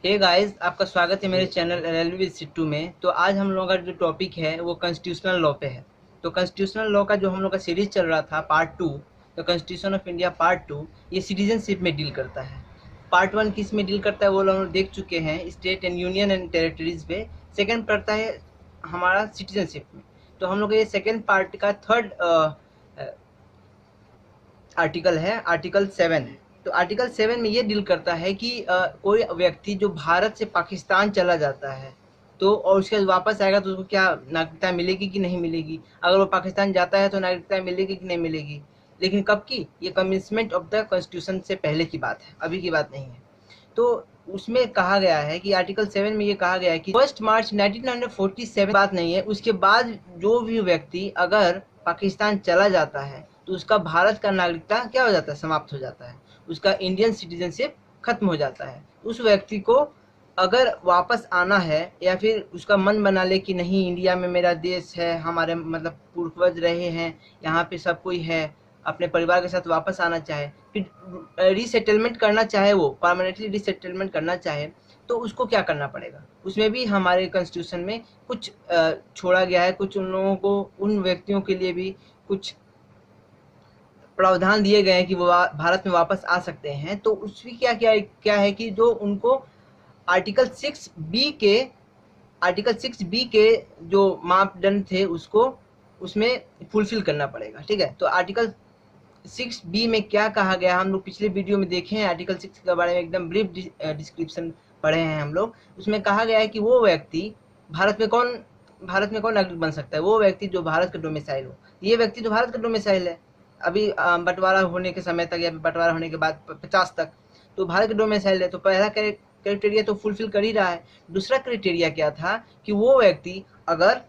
Hey guys, आपका स्वागत है मेरे चैनल एलएलबी विद सिट्टू में। तो आज हम लोगों का जो टॉपिक है वो कॉन्स्टिट्यूशनल लॉ पे है। तो कॉन्स्टिट्यूशनल लॉ का जो हम लोग का सीरीज चल रहा था पार्ट 2, तो कॉन्स्टिट्यूशन ऑफ इंडिया पार्ट 2 ये सिटीजनशिप में डील करता है। पार्ट 1 किस में डील करता है वो लोग देख चुके हैं, state and union and territories पे। सेकेंड पड़ता है हमारा सिटीजनशिप में। तो हम लोग ये सेकेंड पार्ट का थर्ड आर्टिकल है, आर्टिकल 7 है। तो आर्टिकल 7 में ये डील करता है कि कोई व्यक्ति जो भारत से पाकिस्तान चला जाता है तो और उसके बाद वापस आएगा तो उसको क्या नागरिकता मिलेगी कि नहीं मिलेगी। अगर वो पाकिस्तान जाता है तो नागरिकता मिलेगी कि नहीं मिलेगी। लेकिन कब की, ये कमिंसमेंट ऑफ द कॉन्स्टिट्यूशन से पहले की बात है, अभी की बात नहीं है। तो उसमें कहा गया है कि आर्टिकल 7 में ये कहा गया है कि 1 मार्च 1947 बात नहीं है, उसके बाद जो भी व्यक्ति अगर पाकिस्तान चला जाता है तो उसका भारत का नागरिकता क्या हो जाता है, समाप्त हो जाता है। उसका इंडियन सिटीजनशिप खत्म हो जाता है। उस व्यक्ति को अगर वापस आना है या फिर उसका मन बना ले कि नहीं, इंडिया में मेरा देश है, हमारे मतलब पूर्वज रहे हैं, यहाँ पे सब कोई है, अपने परिवार के साथ वापस आना चाहे, फिर रीसेटलमेंट करना चाहे, वो परमानेंटली रीसेटलमेंट करना चाहे, तो उसको क्या करना पड़ेगा। उसमें भी हमारे कॉन्स्टिट्यूशन में कुछ छोड़ा गया है, कुछ उन लोगों को, उन व्यक्तियों के लिए भी कुछ प्रावधान दिए गए हैं कि वो भारत में वापस आ सकते हैं। तो उसमें क्या क्या क्या है कि जो उनको आर्टिकल 6 बी के आर्टिकल 6 बी के जो मापदंड थे उसको उसमें फुलफिल करना पड़ेगा। ठीक है, तो आर्टिकल 6 बी में क्या कहा गया, हम लोग पिछले वीडियो में देखे हैं। आर्टिकल 6 के बारे में एकदम ब्रीफ डिस्क्रिप्शन पढ़े हैं हम लोग। उसमें कहा गया है कि वो व्यक्ति भारत में कौन भारत में कौन नागरिक बन सकता है, वो व्यक्ति जो भारत का डोमिसाइल हो। ये व्यक्ति जो भारत का डोमिसाइल है अभी बंटवारा होने के समय तक या बंटवारा होने के बाद 50 तक, तो भारत का डोमिसाइल है। तो पहला क्राइटेरिया तो फुलफिल कर ही रहा है। दूसरा क्राइटेरिया क्या था कि वो व्यक्ति अगर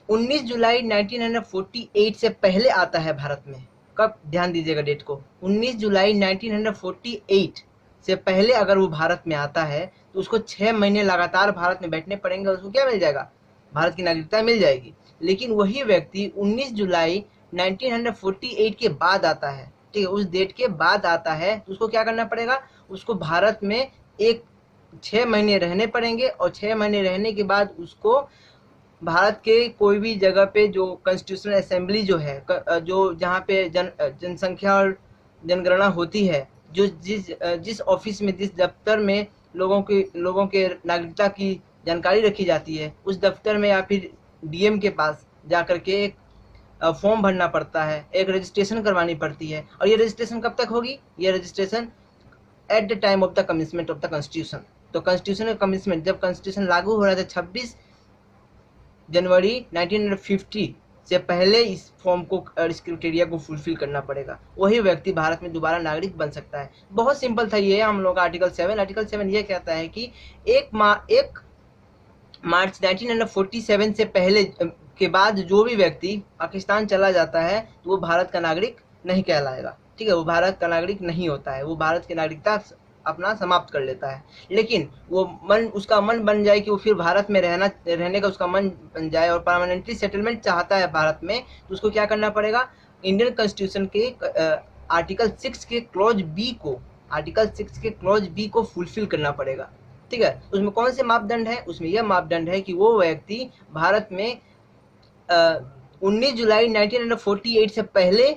19 जुलाई 1948 से पहले आता है भारत में। कब, ध्यान दीजिएगा डेट को, 19 जुलाई 1948 से पहले अगर वो भारत में आता है तो उसको 6 महीने लगातार भारत में बैठने पड़ेंगे, उसको क्या मिल जाएगा, भारत की नागरिकता मिल जाएगी। लेकिन वही व्यक्ति 19 जुलाई 1948 के बाद आता है, ठीक है, उस डेट के बाद आता है, तो उसको क्या करना पड़ेगा, उसको भारत में एक 6 महीने रहने पड़ेंगे। और 6 महीने रहने के बाद उसको भारत के कोई भी जगह पे जो कॉन्स्टिट्यूशनल असेंबली जो है, जो जहाँ पे जनसंख्या और जनगणना होती है, जो जिस ऑफिस में, जिस दफ्तर में लोगों के नागरिकता की जानकारी रखी जाती है, उस दफ्तर में या फिर डीएम के पास जा कर के एक फॉर्म भरना पड़ता है, एक रजिस्ट्रेशन करवानी पड़ती है। और ये रजिस्ट्रेशन कब तक होगी, ये registration at the time of the commitment of the constitution. तो कॉन्स्टिट्यूशन का कमिटमेंट जब कॉन्स्टिट्यूशन लागू हो रहा था 26 जनवरी 1950 से पहले इस फॉर्म को, इस क्राइटेरिया को फुलफिल करना पड़ेगा, वही व्यक्ति भारत में दोबारा नागरिक बन सकता है। बहुत सिंपल था ये हम लोग का आर्टिकल 7। आर्टिकल 7 ये कहता है कि 1 मार्च 1947 से पहले के बाद जो भी व्यक्ति पाकिस्तान चला जाता है तो वो भारत का नागरिक नहीं कहलाएगा। ठीक है, वो भारत का नागरिक नहीं होता है, वो भारत की नागरिकता अपना समाप्त कर लेता है। लेकिन वो उसका मन बन जाए कि वो फिर भारत में रहने का उसका मन बन जाए और परमानेंटली सेटलमेंट चाहता है भारत में, तो उसको क्या करना पड़ेगा, इंडियन कॉन्स्टिट्यूशन के आर्टिकल 6 के क्लॉज बी को फुलफिल करना पड़ेगा। ठीक है, उसमें कौन से मापदंड है, उसमें यह मापदंड है कि वो व्यक्ति भारत में 19 जुलाई 1948 से पहले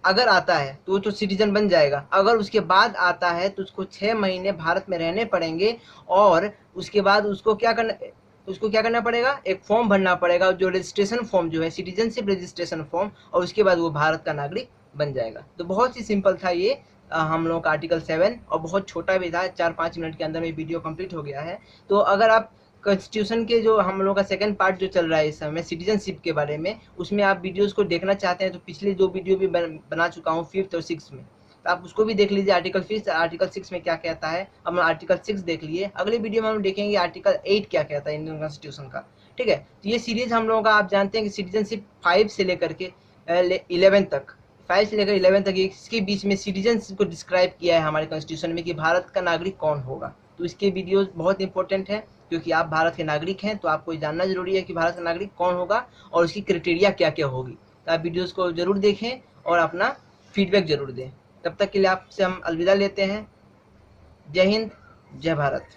अगर आता है तो वो तो सिटीजन बन जाएगा। अगर उसके बाद आता है तो उसको 6 महीने भारत में रहने पड़ेंगे। और उसके बाद उसको क्या करना पड़ेगा, एक फॉर्म भरना पड़ेगा, जो रजिस्ट्रेशन फॉर्म जो है, सिटीजनशिप रजिस्ट्रेशन फॉर्म, और उसके बाद वो भारत का नागरिक बन जाएगा। तो बहुत ही सिंपल था ये हम लोग का आर्टिकल 7, और बहुत छोटा भी था, 4-5 मिनट के अंदर में वीडियो कंप्लीट हो गया है। तो अगर आप कॉन्स्टिट्यूशन के जो हम लोग का सेकंड पार्ट जो चल रहा है इस समय सिटीजनशिप के बारे में, उसमें आप वीडियोस को देखना चाहते हैं तो पिछले 2 वीडियो भी बना चुका हूँ, 5th और 6th में, तो आप उसको भी देख लीजिए। आर्टिकल 6 में क्या कहता है, हम आर्टिकल 6 देख लिए। अगले वीडियो में हम देखेंगे आर्टिकल 8 क्या कहता है इंडियन कॉन्स्टिट्यूशन का। ठीक है, तो ये सीरीज हम लोगों का, आप जानते हैं कि सिटीजनशिप 5 से लेकर के 11 तक, 5 से लेकर 11 तक इसके बीच में सिटीजनशिप को डिस्क्राइब किया है हमारे कॉन्स्टिट्यूशन में कि भारत का नागरिक कौन होगा। तो इसके वीडियोस बहुत इंपॉर्टेंट है, क्योंकि आप भारत के नागरिक हैं तो आपको जानना जरूरी है कि भारत का नागरिक कौन होगा और उसकी क्राइटेरिया क्या क्या होगी। तो आप वीडियोस को जरूर देखें और अपना फीडबैक जरूर दें। तब तक के लिए आपसे हम अलविदा लेते हैं। जय हिंद, जय भारत।